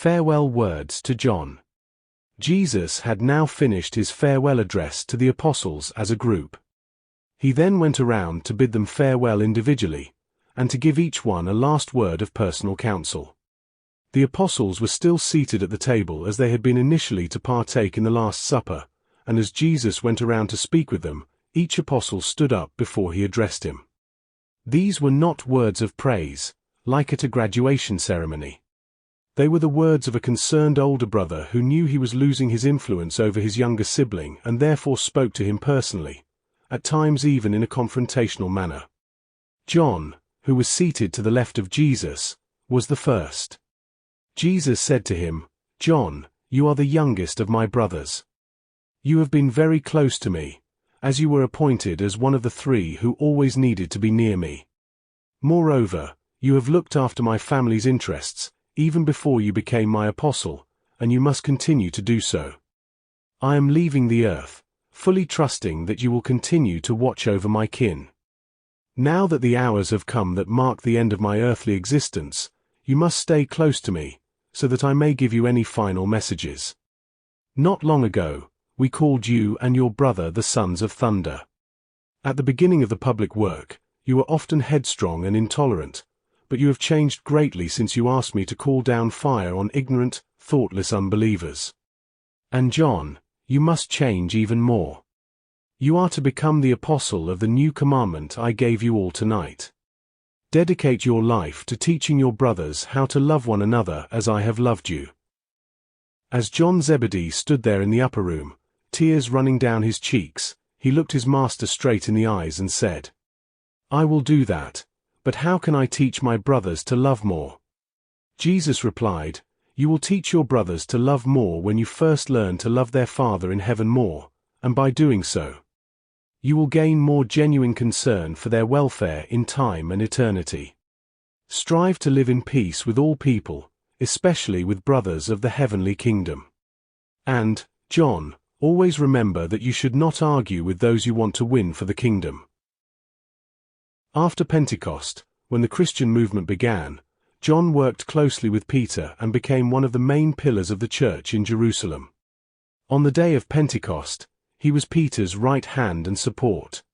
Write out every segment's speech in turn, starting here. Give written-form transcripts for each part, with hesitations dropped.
Farewell words to John. Jesus had now finished his farewell address to the apostles as a group. He then went around to bid them farewell individually, and to give each one a last word of personal counsel. The apostles were still seated at the table as they had been initially to partake in the Last Supper, and as Jesus went around to speak with them, each apostle stood up before he addressed him. These were not words of praise, like at a graduation ceremony. They were the words of a concerned older brother who knew he was losing his influence over his younger sibling and therefore spoke to him personally, at times even in a confrontational manner. John, who was seated to the left of Jesus, was the first. Jesus said to him, "John, you are the youngest of my brothers. You have been very close to me, as you were appointed as one of the three who always needed to be near me. Moreover, you have looked after my family's interests, even before you became my apostle, and you must continue to do so. I am leaving the earth, fully trusting that you will continue to watch over my kin. Now that the hours have come that mark the end of my earthly existence, you must stay close to me, so that I may give you any final messages. Not long ago, we called you and your brother the sons of thunder. At the beginning of the public work, you were often headstrong and intolerant, but you have changed greatly since you asked me to call down fire on ignorant, thoughtless unbelievers. And John, you must change even more. You are to become the apostle of the new commandment I gave you all tonight. Dedicate your life to teaching your brothers how to love one another as I have loved you." As John Zebedee stood there in the upper room, tears running down his cheeks, he looked his master straight in the eyes and said, "I will do that. But how can I teach my brothers to love more?" Jesus replied, "You will teach your brothers to love more when you first learn to love their Father in heaven more, and by doing so, you will gain more genuine concern for their welfare in time and eternity. Strive to live in peace with all people, especially with brothers of the heavenly kingdom. And, John, always remember that you should not argue with those you want to win for the kingdom." After Pentecost, when the Christian movement began, John worked closely with Peter and became one of the main pillars of the church in Jerusalem. On the day of Pentecost, he was Peter's right hand and support.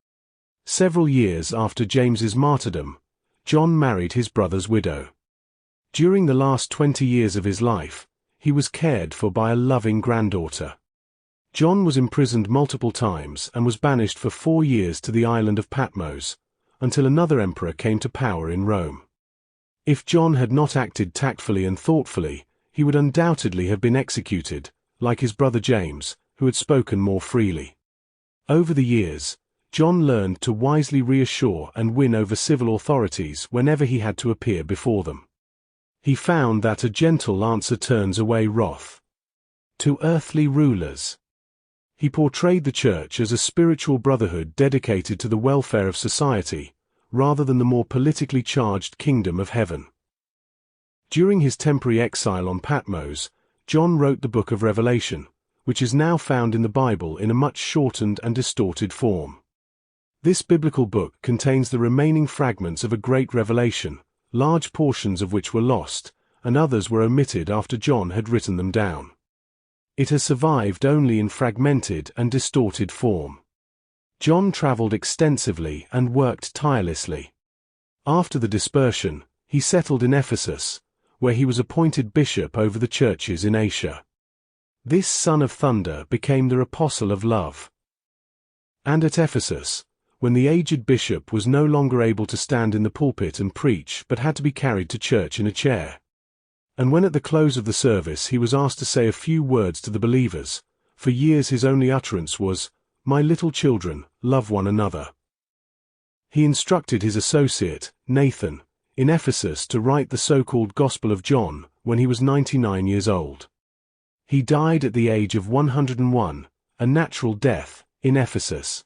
Several years after James's martyrdom, John married his brother's widow. During the last 20 years of his life, he was cared for by a loving granddaughter. John was imprisoned multiple times and was banished for 4 years to the island of Patmos, until another emperor came to power in Rome. If John had not acted tactfully and thoughtfully, he would undoubtedly have been executed, like his brother James, who had spoken more freely. Over the years, John learned to wisely reassure and win over civil authorities whenever he had to appear before them. He found that a gentle answer turns away wrath. To earthly rulers, he portrayed the church as a spiritual brotherhood dedicated to the welfare of society, rather than the more politically charged kingdom of heaven. During his temporary exile on Patmos, John wrote the book of Revelation, which is now found in the Bible in a much shortened and distorted form. This biblical book contains the remaining fragments of a great revelation, large portions of which were lost, and others were omitted after John had written them down. It has survived only in fragmented and distorted form. John traveled extensively and worked tirelessly. After the dispersion, he settled in Ephesus, where he was appointed bishop over the churches in Asia. This son of thunder became the apostle of love. And at Ephesus, when the aged bishop was no longer able to stand in the pulpit and preach but had to be carried to church in a chair, and when at the close of the service he was asked to say a few words to the believers, for years his only utterance was, "My little children, love one another." He instructed his associate, Nathan, in Ephesus to write the so-called Gospel of John when he was 99 years old. He died at the age of 101, a natural death, in Ephesus.